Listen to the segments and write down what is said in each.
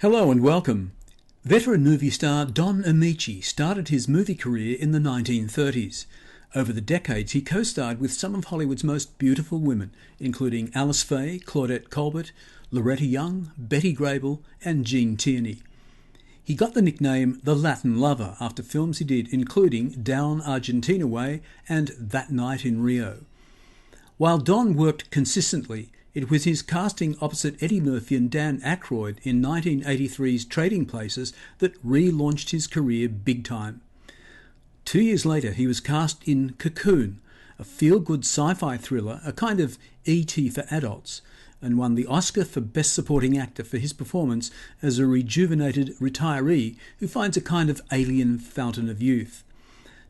Hello and welcome. Veteran movie star Don Ameche started his movie career in the 1930s. Over the decades, he co-starred with some of Hollywood's most beautiful women, including Alice Faye, Claudette Colbert, Lorretta Young, Betty Grable and Gene Tierney. He got the nickname The Latin Lover after films he did, including Down Argentina Way and That Night in Rio. While Don worked consistently, it was his casting opposite Eddie Murphy and Dan Ackroyd in 1983's Trading Places that relaunched his career big time. 2 years later, he was cast in Cocoon, a feel-good sci-fi thriller, a kind of E.T. for adults, and won the Oscar for Best Supporting Actor for his performance as a rejuvenated retiree who finds a kind of alien fountain of youth.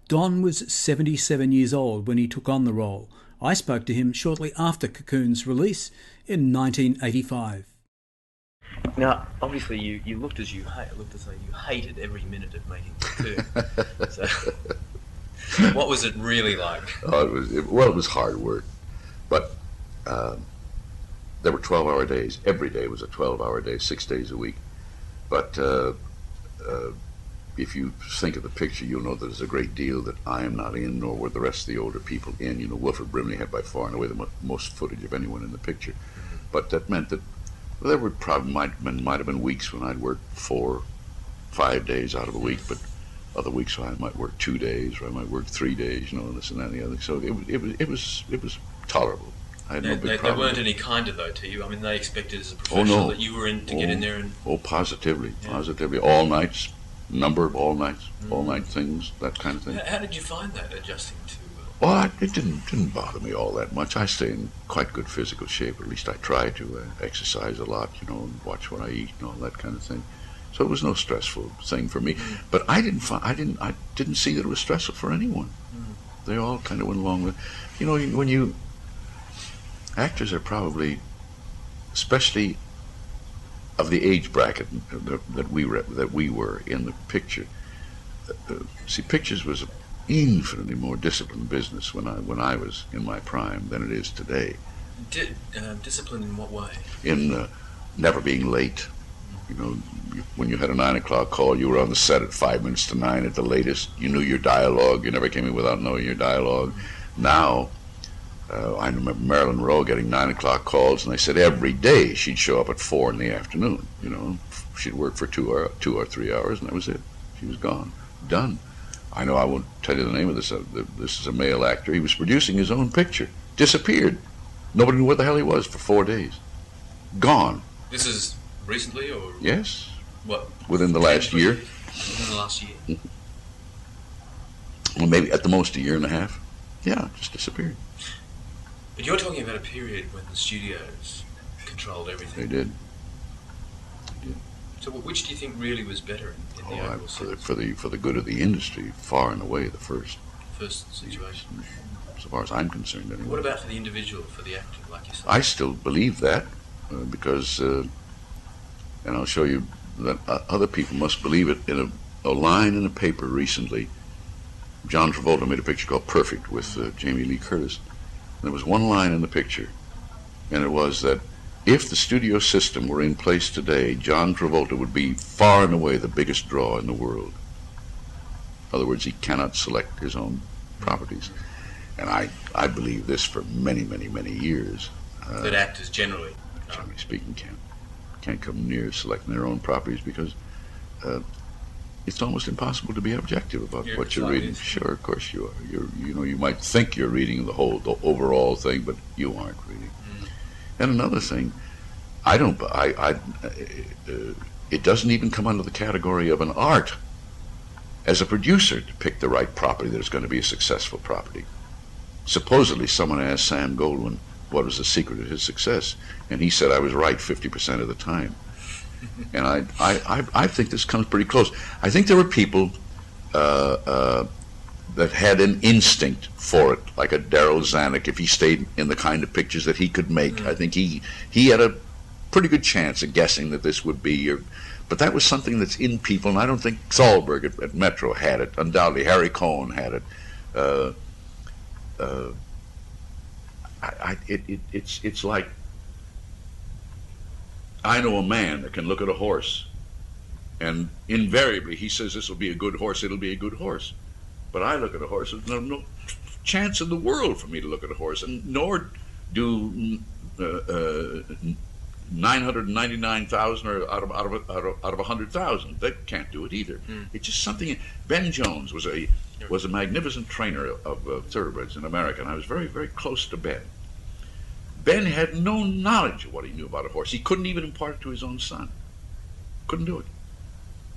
Don was 77 years old when he took on the role. I spoke to him shortly after Cocoon's release in 1985. Now, obviously, you looked as looked as though you hated every minute of making Cocoon. So, what was it really like? It was hard work, but there were 12-hour days. Every day was a 12-hour day, 6 days a week. But if you think of the picture, you'll know that there's a great deal that I am not in, nor were the rest of the older people in. You know, Wilford Brimley had by far and away the most footage of anyone in the picture. But that meant that there would probably might have been weeks when I'd work 4, 5 days out of a week, but other weeks I might work 2 days, or I might work 3 days, you know, this and that and the other. So it was tolerable. I had no big problem. They weren't any kinder though to you. I mean, they expected as a professional that you were in to get in there and. Positively, all nights. Number of all night things, that kind of thing. How did you find that, adjusting to? Well, it didn't bother me all that much. I stay in quite good physical shape. At least I try to exercise a lot, you know, and watch what I eat and all that kind of thing. So it was no stressful thing for me. But I didn't see that it was stressful for anyone. They all kind of went along with, you know, when actors are probably, especially of the age bracket that we were in the picture. See, pictures was an infinitely more disciplined business when I was in my prime than it is today. Discipline in what way? In never being late. You know, when you had a 9 o'clock call, you were on the set at 5 minutes to 9 at the latest. You knew your dialogue. You never came in without knowing your dialogue. Now, I remember Marilyn Monroe getting 9 o'clock calls, and they said every day she'd show up at 4 in the afternoon. You know, she'd work for 2 or 3 hours, and that was it. She was gone, done. I know I won't tell you the name of this. This is a male actor. He was producing his own picture, disappeared. Nobody knew where the hell he was for 4 days. Gone. This is recently, or yes? What? Within the last year. Within the last year. Well, maybe at the most a year and a half. Yeah, just disappeared. But you're talking about a period when the studios controlled everything. They did. So which do you think really was better in the overall sense? For the good of the industry, far and away the first. First situation. So far as I'm concerned, anyway. What about for the individual, for the actor, like yourself? I still believe that because, and I'll show you that other people must believe it. In a line in a paper recently, John Travolta made a picture called Perfect with Jamie Lee Curtis. There was one line in the picture, and it was that if the studio system were in place today, John Travolta would be far and away the biggest draw in the world. In other words, he cannot select his own properties. And I believe this for many, many, many years. That actors generally speaking, can't come near selecting their own properties because it's almost impossible to be objective about what you're reading. Sure, of course you are. You might think you're reading the overall thing, but you aren't reading. And another thing, it doesn't even come under the category of an art as a producer to pick the right property that is going to be a successful property. Supposedly, someone asked Sam Goldwyn what was the secret of his success, and he said, I was right 50% of the time. And I think this comes pretty close. I think there were people that had an instinct for it, like a Darryl Zanuck, if he stayed in the kind of pictures that he could make. I think he had a pretty good chance of guessing that this would be. But that was something that's in people, and I don't think Thalberg at Metro had it. Undoubtedly, Harry Cohn had it. It's like I know a man that can look at a horse And invariably, he says, this will be a good horse, it'll be a good horse. But I look at a horse, there's no chance in the world for me to look at a horse, and nor do 999,000 or out of 100,000. They can't do it either. It's just something. Ben Jones was a magnificent trainer of thoroughbreds in America, and I was very, very close to Ben. Ben had no knowledge of what he knew about a horse. He couldn't even impart it to his own son. Couldn't do it.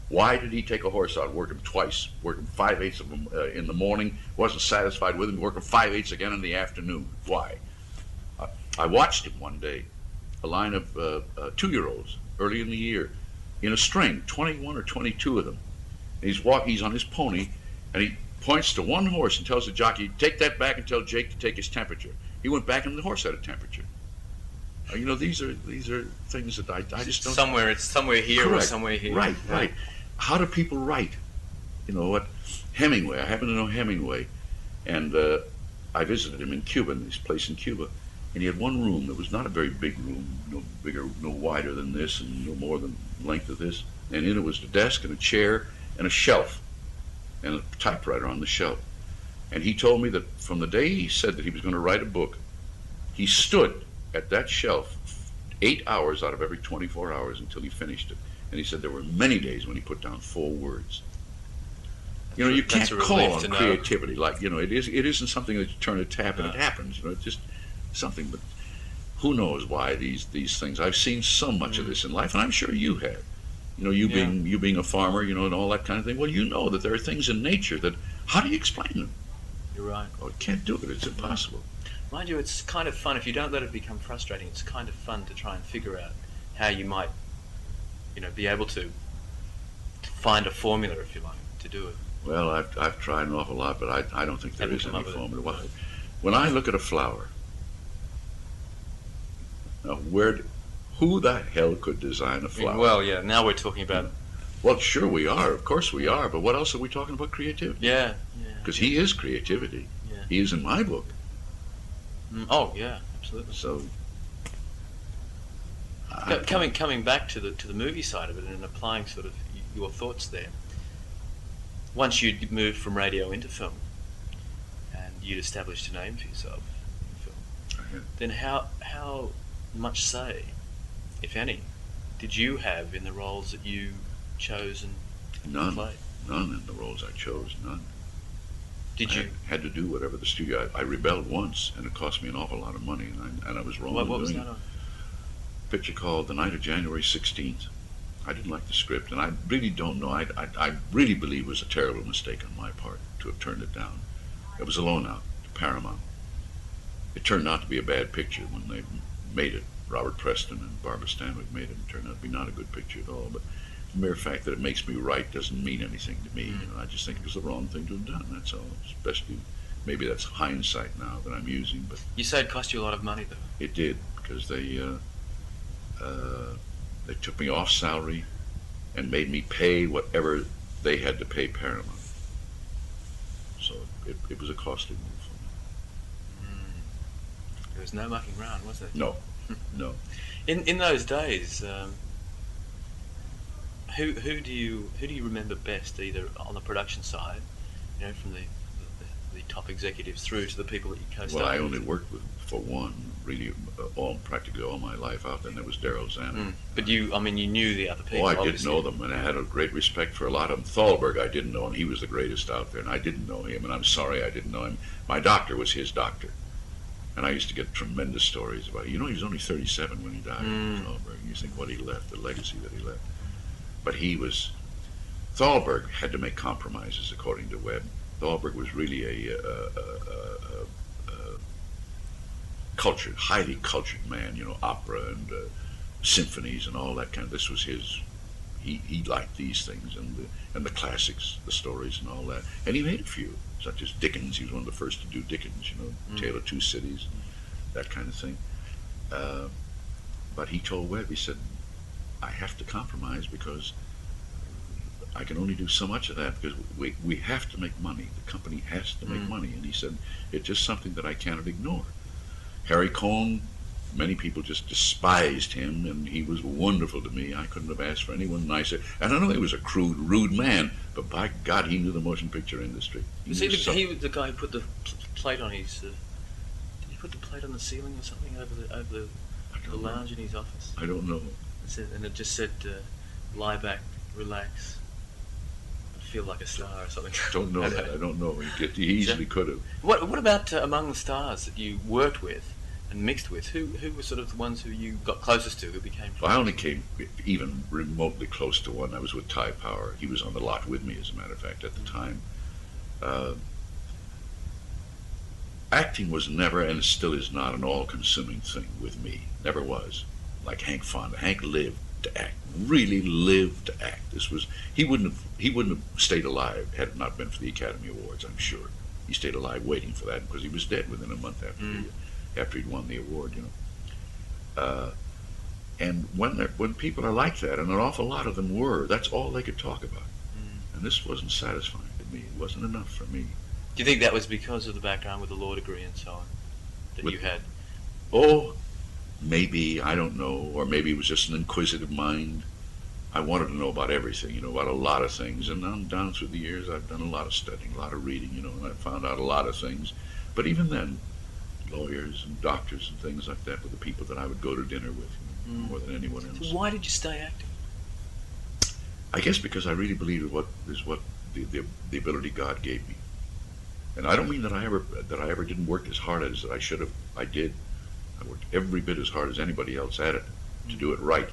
Why did he take a horse out, work him twice, work him 5/8 of them in the morning, wasn't satisfied with him, work him 5/8 again in the afternoon? Why? I watched him one day, a line of 2-year-olds early in the year, in a string, 21 or 22 of them. And he's on his pony, and he points to one horse and tells the jockey, take that back and tell Jake to take his temperature. He went back and the horse had a temperature. You know, these are things that I just don't... It's somewhere here. Correct. Or somewhere here. Right. How do people write? You know what? Hemingway, I happen to know Hemingway, and I visited him in Cuba, in his place in Cuba, and he had one room that was not a very big room, no bigger, no wider than this, and no more than the length of this, and in it was a desk and a chair and a shelf, and a typewriter on the shelf. And he told me that from the day he said that he was going to write a book, he stood at that shelf 8 hours out of every 24 hours until he finished it. And he said there were many days when he put down 4 words. You know, you can't call on creativity like, you know, it isn't something that you turn a tap and it happens. You know, it's just something. But who knows why these things? I've seen so much of this in life, and I'm sure you have. You know, you being a farmer, you know, and all that kind of thing. Well, you know that there are things in nature that, how do you explain them? You're right. Oh, you can't do it. It's impossible. Mind you, it's kind of fun if you don't let it become frustrating. It's kind of fun to try and figure out how you might, you know, be able to find a formula, if you like, to do it. Well, I've tried an awful lot, but I don't think there is any formula. When I look at a flower, now who the hell could design a flower? Well, yeah. Now we're talking about. Well, sure we are. Of course we are. But what else are we talking about? Creativity. Yeah. Because he is creativity. Yeah. He is in my book. Oh yeah, absolutely. So. Coming back to the movie side of it and applying sort of your thoughts there. Once you'd moved from radio into film, and you'd established a name for yourself in film, then how much say, if any, did you have in the roles that you chose and played? None in the roles I chose. None. Did you? I had to do whatever the studio. I rebelled once, and it cost me an awful lot of money, and I was wrong. What was that on? A picture called The Night of January 16th. I didn't like the script, and I really don't know. I really believe it was a terrible mistake on my part to have turned it down. It was a loan out to Paramount. It turned out to be a bad picture when they made it. Robert Preston and Barbara Stanwyck made it. It turned out to be not a good picture at all. But the mere fact that it makes me write doesn't mean anything to me. You know, I just think it was the wrong thing to have done. That's all. Especially, maybe that's hindsight now that I'm using. But you say it cost you a lot of money, though. It did, because they took me off salary and made me pay whatever they had to pay Paramount. So it was a costly move for me. There was no mucking around, was there? No, no. In those days, who do you remember best, either on the production side, you know, from the top executives through to the people that you co-starred with? Well, I only worked for one, really, practically all my life out there, and that was Daryl Zanuck. But you knew the other people. Oh, I obviously. did know them, and I had a great respect for a lot of them. Thalberg, I didn't know him. He was the greatest out there, and I didn't know him, and I'm sorry I didn't know him. My doctor was his doctor, and I used to get tremendous stories about it. You know, he was only 37 when he died, Thalberg. You think what he left, the legacy that he left. But Thalberg had to make compromises, according to Webb. Thalberg was really a cultured, highly cultured man, you know, opera and symphonies and all that kind of. This was his. He liked these things and the classics, the stories and all that. And he made a few, such as Dickens. He was one of the first to do Dickens, you know, Tale of Two Cities, that kind of thing. But he told Webb, he said, I have to compromise because I can only do so much of that because we have to make money. The company has to make money. And he said, it's just something that I cannot ignore. Harry Cohn many people just despised him, and he was wonderful to me. I couldn't have asked for anyone nicer. And I know he was a crude, rude man, but by God, he knew the motion picture industry. He was the guy who put the plate on his... did he put the plate on the ceiling or something over the lounge in his office? I don't know. And it just said, lie back, relax, feel like a star or something. I don't know that. I don't know. He easily could have. What about among the stars that you worked with and mixed with? Who were sort of the ones who you got closest to, who became friends? Well, I only came even remotely close to one. I was with Ty Power. He was on the lot with me, as a matter of fact, at the time. Acting was never, and still is not, an all-consuming thing with me. Never was. Like Hank Fonda. Hank lived to act. Really lived to act. He wouldn't have stayed alive had it not been for the Academy Awards, I'm sure. He stayed alive waiting for that because he was dead within a month after he'd won the award, you know. And when people are like that, and an awful lot of them were, that's all they could talk about. And this wasn't satisfying to me. It wasn't enough for me. Do you think that was because of the background with the law degree and so on that you had? Oh, maybe, I don't know, or maybe it was just an inquisitive mind. I wanted to know about everything, you know, about a lot of things, and down through the years I've done a lot of studying, a lot of reading, you know, and I found out a lot of things. But even then, lawyers and doctors and things like that were the people that I would go to dinner with, you know, more than anyone else. So why did you stay acting? I guess because I really believe what the ability God gave me. And I don't mean that I ever didn't work as hard as I should have. I did. I worked every bit as hard as anybody else at it to do it right,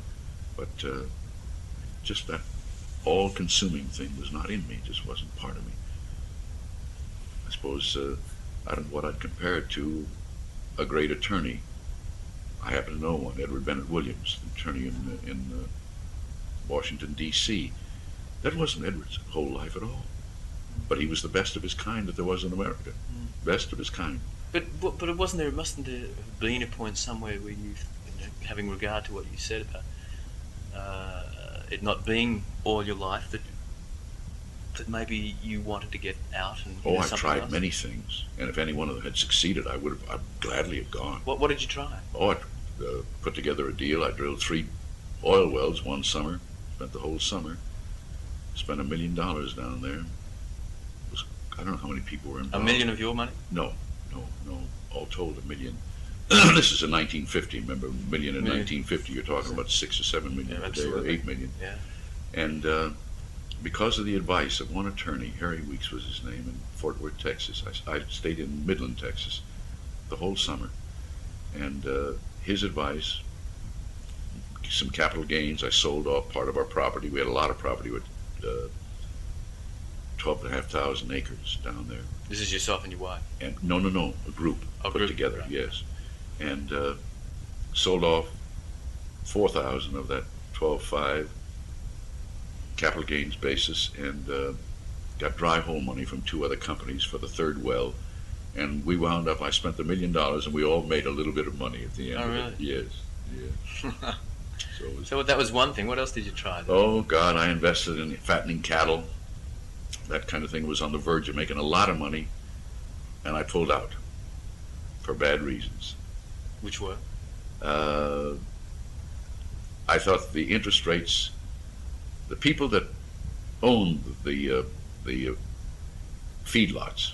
but just that all-consuming thing was not in me. It just wasn't part of me. I suppose I don't know what I'd compare it to. A great attorney. I happen to know one, Edward Bennett Williams, attorney in Washington, D.C. That wasn't Edward's whole life at all, but he was the best of his kind that there was in America. Best of his kind. But it wasn't there. Mustn't there have been a point somewhere where you know, having regard to what you said about it not being all your life, that maybe you wanted to get out and do I've something tried else? many things, and if any one of them had succeeded, I'd gladly have gone. What did you try? I put together a deal. I drilled 3 oil wells one summer. Spent the whole summer. Spent $1 million down there. I don't know how many people were involved. $1 million of your money? No. All told, $1 million. This is in 1950. Remember, $1 million in 1950. You're talking about 6 or 7 million today, or 8 million. Yeah. And because of the advice of one attorney, Harry Weeks was his name, in Fort Worth, Texas. I stayed in Midland, Texas, the whole summer, and his advice, some capital gains. I sold off part of our property. We had a lot of property with 12,500 acres down there. This is yourself and your wife? And no, a group put together, right. Yes. And sold off 4,000 of that 12.5 capital gains basis, and got dry hole money from 2 other companies for the 3rd well, and we wound up, I spent $1 million, and we all made a little bit of money at the end of it. Yes. So that was one thing. What else did you try then? Oh God, I invested in fattening cattle. That kind of thing. Was on the verge of making a lot of money, and I pulled out for bad reasons. Which were? I thought the interest rates, the people that owned the feedlots,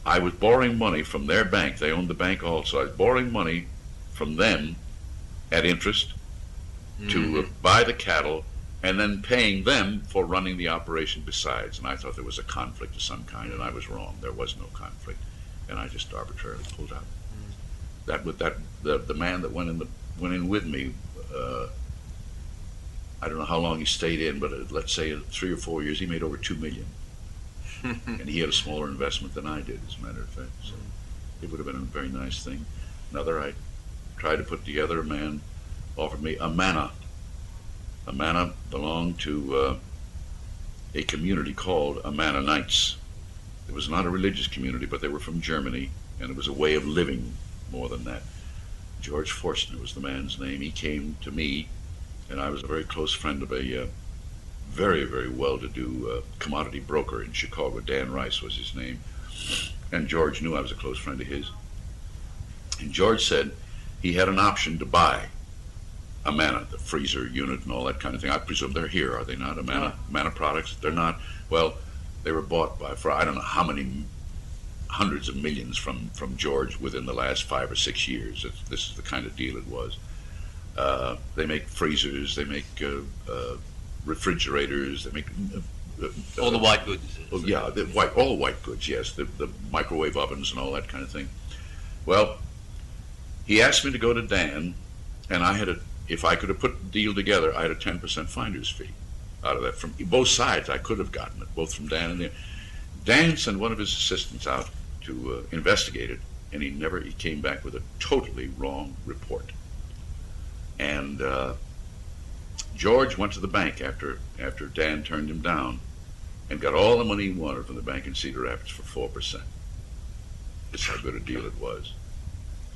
I was borrowing money from their bank. They owned the bank also. I was borrowing money from them at interest to buy the cattle, and then paying them for running the operation besides. And I thought there was a conflict of some kind, and I was wrong. There was no conflict, and I just arbitrarily pulled out. The man that went in with me, I don't know how long he stayed in, but let's say in 3 or 4 years, he made over $2 million, and he had a smaller investment than I did, as a matter of fact. So it would have been a very nice thing. Another, I tried to put together. A man offered me a manor. A manor belonged to a community called Ammonites. It was not a religious community, but they were from Germany, and it was a way of living more than that. George Forstner was the man's name. He came to me, and I was a very close friend of a very, very well-to-do commodity broker in Chicago. Dan Rice was his name, and George knew I was a close friend of his. And George said he had an option to buy Amana, the freezer unit and all that kind of thing. I presume they're here, are they not? Amana products? They're not. Well, they were bought for I don't know how many hundreds of millions from George within the last 5 or 6 years. This is the kind of deal it was. They make freezers, they make refrigerators, they make all the white goods. All the white goods. Yes, the microwave ovens and all that kind of thing. Well, he asked me to go to Dan, and if I could have put the deal together, I had a 10% finder's fee out of that from both sides. I could have gotten it, both from Dan and Dan. Dan sent one of his assistants out to investigate it, and he came back with a totally wrong report. And George went to the bank after Dan turned him down, and got all the money he wanted from the bank in Cedar Rapids for 4%. That's how good a deal it was.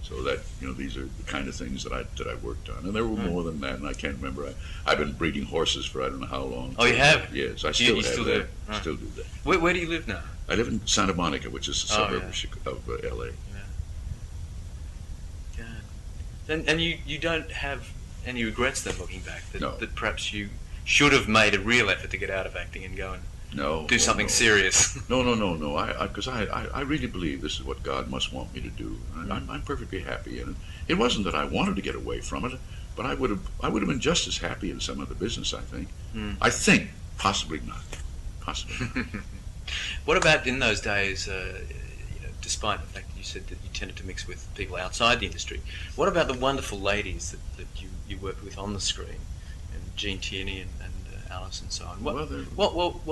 So that, these are the kind of things that I worked on, and there were more than that, and I can't remember. I've been breeding horses for I don't know how long. Oh, you have? Yes, I still have still that. do? Right. Still do that. Where do you live now? I live in Santa Monica, which is a suburb of L.A. Yeah. And you don't have any regrets then, looking back, that perhaps you should have made a real effort to get out of acting and go and do something serious. No. Because I really believe this is what God must want me to do. I'm perfectly happy in it. It wasn't that I wanted to get away from it, but I would have been just as happy in some other business. I think. I think possibly not. Possibly. Not. What about in those days? Despite the fact that you said that you tended to mix with people outside the industry, what about the wonderful ladies that you worked with on the screen, and Gene Tierney and Alice and so on? What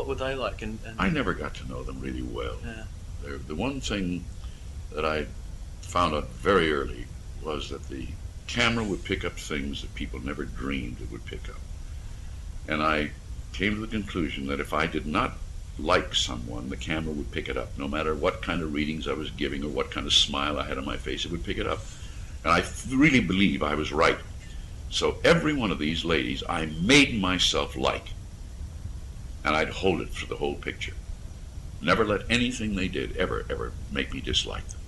were they like? And I never got to know them really well. Yeah. The one thing that I found out very early was that the camera would pick up things that people never dreamed it would pick up. And I came to the conclusion that if I did not like someone, the camera would pick it up. No matter what kind of readings I was giving or what kind of smile I had on my face, it would pick it up. And I really believe I was right. So every one of these ladies I made myself like, and I'd hold it for the whole picture. Never let anything they did ever make me dislike them.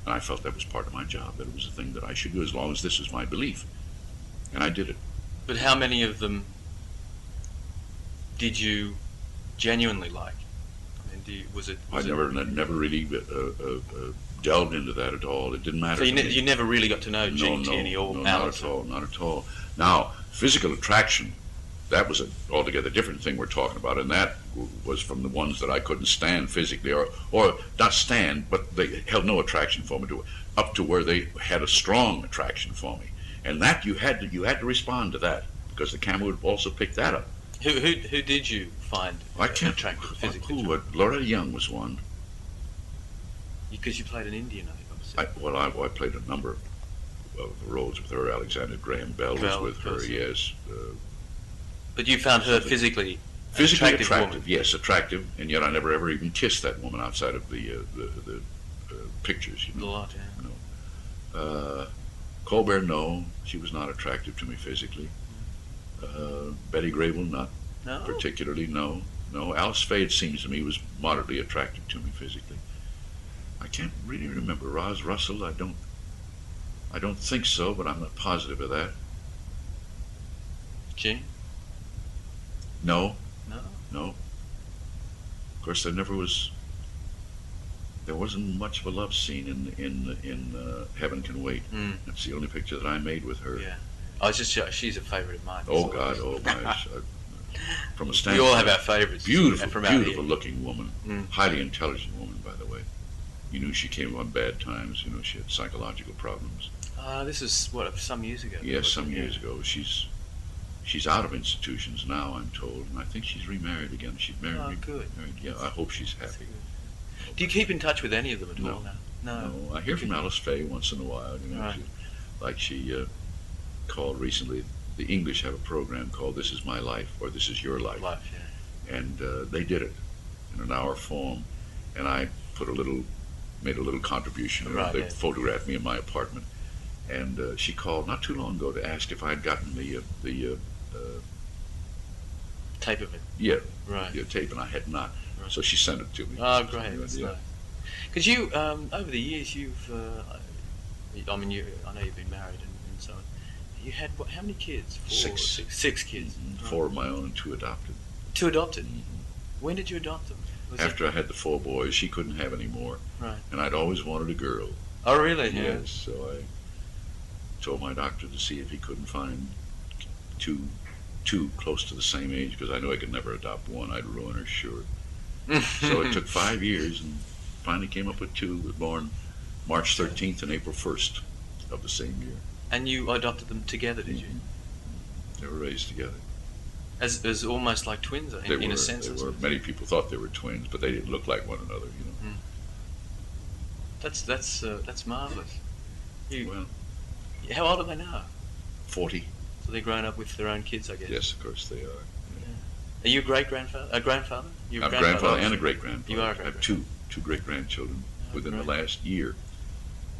And I felt that was part of my job, that it was a thing that I should do as long as this was my belief. And I did it. But how many of them did you genuinely like? I mean, I never really delved into that at all. It didn't matter. So you never really got to know Gene Tierney or Alice? Not at all. Now, physical attraction, that was an altogether different thing we're talking about, and that was from the ones that I couldn't stand physically, or not stand, but they held no attraction for me up to where they had a strong attraction for me, and that you had to respond to that, because the camera would also pick that up. Who did you find attractive physically? Lorretta Young was one. Because you played an Indian, I think. I played a number of roles with her. Alexander Graham Bell was with her, yes. But you found her physically attractive woman. Yes, attractive, and yet I never ever even kissed that woman outside of the pictures. A lot, yeah. Colbert, no, she was not attractive to me physically. Betty Grable, not particularly, no. Alice Faye, it seems to me, was moderately attractive to me physically. I can't really remember. Roz Russell, I don't think so, but I'm not positive of that. Gene? No. Of course, there wasn't much of a love scene in Heaven Can Wait. That's the only picture that I made with her. Yeah. She's a favourite of mine. Oh God, my! From a standpoint, we all have our favourites. Beautiful looking woman, highly intelligent woman, by the way. You knew she came on bad times. She had psychological problems. This is some years ago. Yes, some years ago. She's out of institutions now, I'm told, and I think she's remarried again. She's married. Oh, good. Yeah, I hope she's happy. Do you keep in touch with any of them at all now? No. I hear from Alice Faye once in a while. Right. She called recently. The English have a program called "This Is My Life" or "This Is Your Life," and they did it in an hour form, and I made a little contribution. They photographed me in my apartment, and she called not too long ago to ask if I had gotten the tape of it. Yeah, right. The tape, and I had not. Right. So she sent it to me. Oh, great! That's nice. Because you, over the years, you've I mean, I know you've been married and so on. You had how many kids? Six kids. Mm-hmm. 4 of my own and 2 adopted. 2 adopted? Mm-hmm. When did you adopt them? After I had the 4 boys, she couldn't have any more. Right. And I'd always wanted a girl. Oh, really? Yes. So I told my doctor to see if he couldn't find two close to the same age, because I knew I could never adopt one. I'd ruin her, sure. So it took 5 years, and finally came up with 2. Was born March 13th and April 1st of the same year. And you adopted them together, did you? They were raised together. As almost like twins, in a sense. They were. Many people thought they were twins, but they didn't look like one another. That's marvelous. Well, how old are they now? 40. So they're grown up with their own kids, I guess. Yes, of course they are. Are you a great-grandfather? A grandfather? I'm a grandfather and a great-grandfather. You are a I have great-grandfather. two great-grandchildren within the last year.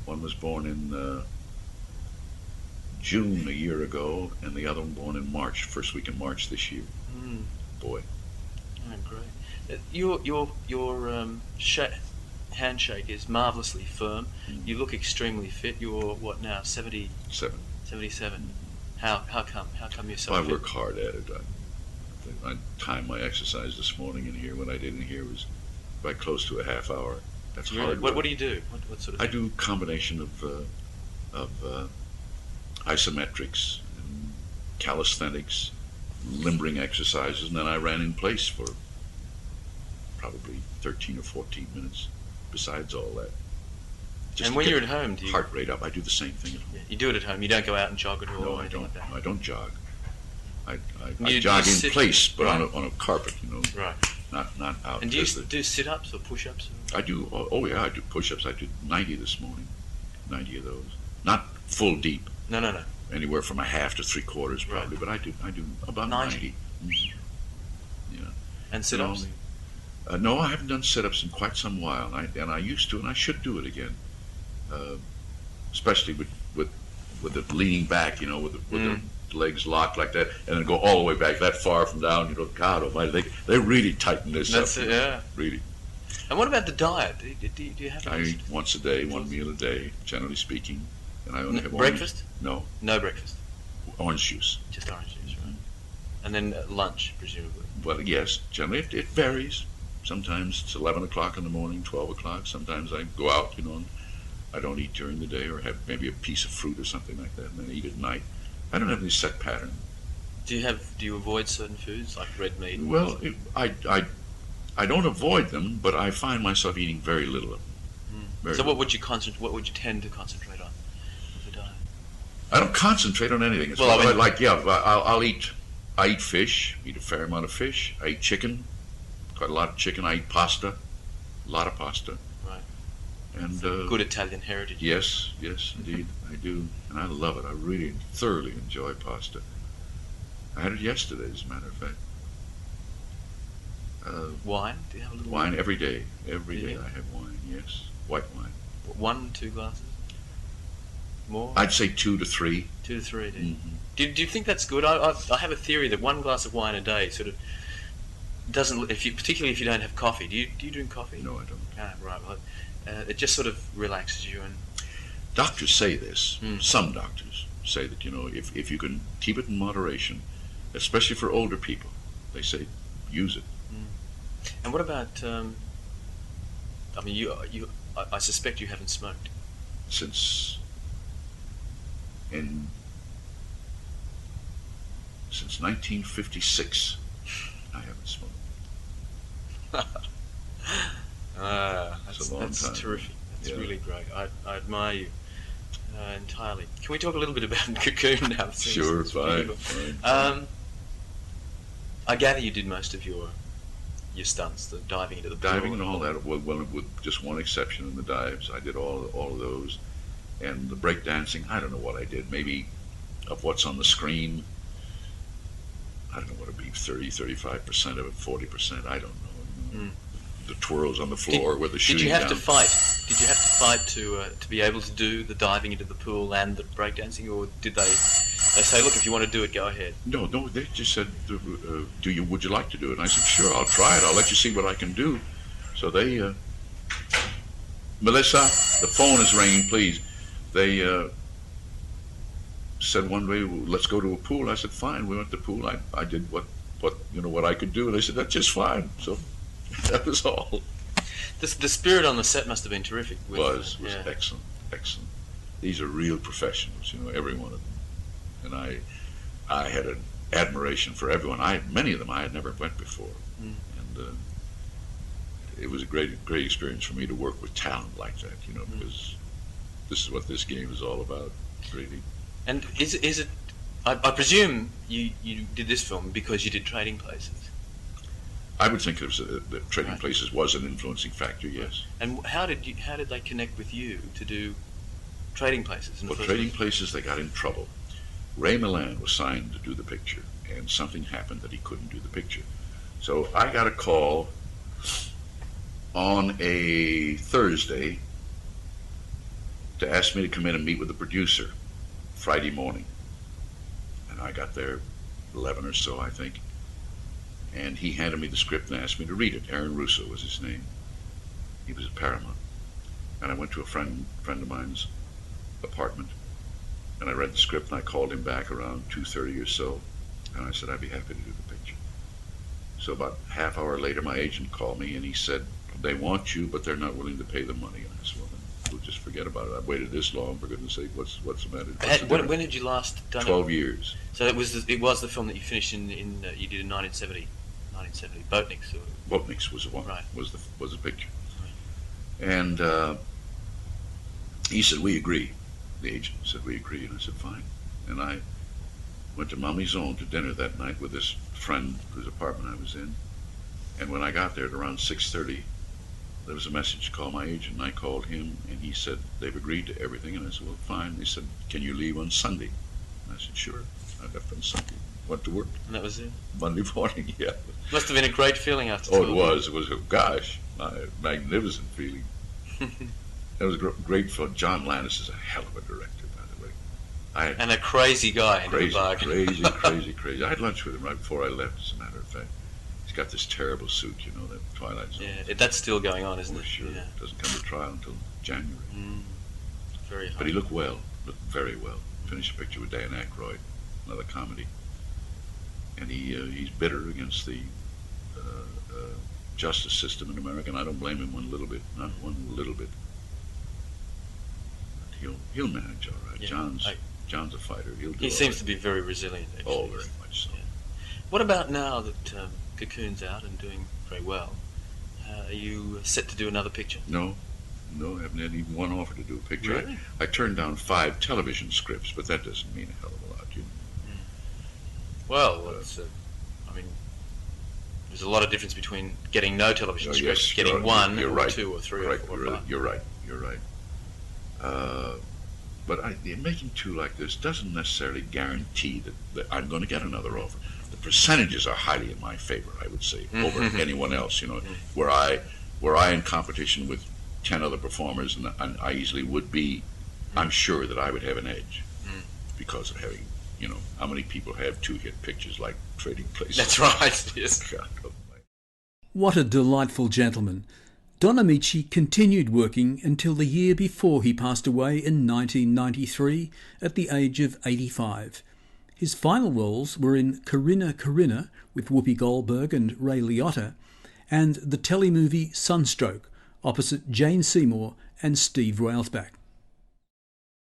One was born in June a year ago, and the other one born in March, first week in March this year. Boy. Oh, great. Your handshake is marvelously firm. You look extremely fit. You're what now? 77. 77. How come? How come you're so Well, I fit? work hard at it. I timed my exercise this morning in here. What I did in here was right close to a half hour. That's Really? hard. What do you do? What sort of I thing? do a combination of isometrics and calisthenics, limbering exercises, and then I ran in place for probably 13 or 14 minutes besides all that. Just And to when get you're at home, do you... heart rate up. I do the same thing at home. You do it at home. You don't go out and jog at all No, or I anything don't. like that? I don't jog. I You jog just in sit- place, but right. on a carpet, Right. not out. And do you do sit-ups or push-ups? I do. Oh yeah, I do push-ups. I did 90 this morning. 90 of those. Not full deep. No. Anywhere from a half to 3/4 probably, Right. but I do about 90. 90. Yeah. And sit-ups? No, I haven't done sit-ups in quite some while, and I used to, and I should do it again. Especially with it leaning back, with the legs locked like that, and then go all the way back that far from down. God Almighty, they really tighten this That's up. it, yeah. Really. And what about the diet? Do you have I eat once a day, one meal a day, generally speaking, and I only have breakfast? No, No breakfast. orange juice. Just orange juice, right? And then lunch, presumably. Well, yes, generally it varies. Sometimes it's 11 o'clock in the morning, 12 o'clock. Sometimes I go out, and I don't eat during the day, or have maybe a piece of fruit or something like that, and then eat at night. I don't have any set pattern. Do you avoid certain foods like red meat? Well, I don't avoid them, but I find myself eating very little of them. Very So little. what would you tend to concentrate on with the diet? I don't concentrate on anything. It's Well, what I mean- I'll eat. I eat fish. Eat a fair amount of fish. I eat chicken. Quite a lot of chicken. I eat pasta. A lot of pasta. Right. And Good Italian heritage. yes, indeed, I do, and I love it. I really thoroughly enjoy pasta. I had it yesterday, as a matter of fact. Wine? Do you have a little Wine every day. Every Do day you? I have wine. Yes, white wine. 1, 2 glasses? More? I'd say 2 to 3. 2 to 3. Mhm. Do you think that's good? I have a theory that 1 glass of wine a day sort of doesn't. Particularly if you don't have coffee. Do you drink coffee? No, I don't. Ah, right. Well, it just sort of relaxes you and. Doctors say this. Some doctors say that if you can keep it in moderation, especially for older people, they say use it. And what about? I mean, I suspect you haven't smoked. Since 1956, I haven't smoked. That's a long time. terrific. That's Yeah. really great. I admire you entirely. Can we talk a little bit about Cocoon now? Sure, It's fine. beautiful. I gather you did most of your stunts, the diving into the pool. Diving and all that, well, with just one exception in the dives, I did all of those. And the break dancing, I don't know what I did. Maybe of what's on the screen, I don't know what it'd be, 35% of it, 40%, I don't know. The twirls on the floor with the shooting Did you have down. to fight? Did you have to fight to be able to do the diving into the pool and the breakdancing, or did they say, look, if you want to do it, go ahead? No, they just said, would you like to do it? And I said, sure, I'll try it. I'll let you see what I can do. So they, Melissa, the phone is ringing, please. they said one day, well, let's go to a pool. I said, fine. We went to the pool. I did what I could do, and they said, that's just fine. So that was all. The spirit on the set must have been terrific. Was excellent, excellent. These are real professionals, every one of them. And I had an admiration for everyone. Many of them I had never met before, and it was a great experience for me to work with talent like that, because this is what this game is all about, really. And is it? I presume you did this film because you did Trading Places. I would think that Trading Places was an influencing factor, yes. And how did they connect with you to do Trading Places? Well, Trading Places, they got in trouble. Ray Milland was signed to do the picture, and something happened that he couldn't do the picture. So I got a call on a Thursday to ask me to come in and meet with the producer Friday morning. And I got there 11 or so, I think. And he handed me the script and asked me to read it. Aaron Russo was his name. He was at Paramount. And I went to a friend of mine's apartment, and I read the script, and I called him back around 2:30 or so, and I said I'd be happy to do the picture. So about half hour later, my agent called me, and he said, they want you, but they're not willing to pay the money. And I said, well, then we'll just forget about it. I've waited this long, for goodness sake, what's the matter? When did you last done 12 years. So it was the film that you finished you did in 1970, Boatniks. Boatniks was the one, right. was the picture. Right. And he said, we agree. The agent said, we agree. And I said, fine. And I went to Mommy's Own to dinner that night with this friend whose apartment I was in. And when I got there at around 6:30, there was a message to call my agent. And I called him, and he said, they've agreed to everything. And I said, well, fine. They said, can you leave on Sunday? And I said, sure. I left on Sunday. Went to work. And that was it? Monday morning, yeah. Must have been a great feeling after 12 years. It was, gosh, a magnificent feeling. It was great fun. John Landis is a hell of a director, by the way. And a crazy guy. Crazy. I had lunch with him right before I left, as a matter of fact. He's got this terrible suit, that Twilight Zone. Yeah, that's still going on, isn't it? Sure. Yeah. It doesn't come to trial until January. Very hard. But he looked very well. Finished a picture with Dan Ackroyd, another comedy. And he's bitter against the justice system in America, and I don't blame him one little bit. Not one little bit. He'll manage all right. Yeah, John's a fighter. He seems to be very resilient, actually. Oh, very much so. Yeah. What about now that Cocoon's out and doing very well? Are you set to do another picture? No, I haven't had even one offer to do a picture. Really? I turned down 5 television scripts, but that doesn't mean a hell of a lot, Well, there's a lot of difference between getting no television scripts, getting one, or right. 2 or 3 or 4 or 5. You're right. But making 2 like this doesn't necessarily guarantee that I'm going to get another offer. The percentages are highly in my favor, I would say, over anyone else. Were I in competition with 10 other performers, and I easily would be, I'm sure that I would have an edge because of having, how many people have 2-hit pictures like Trading Places? That's right. Yes. What a delightful gentleman. Don Ameche continued working until the year before he passed away in 1993 at the age of 85. His final roles were in Corinna with Whoopi Goldberg and Ray Liotta, and the telemovie Sunstroke opposite Jane Seymour and Steve Railsback.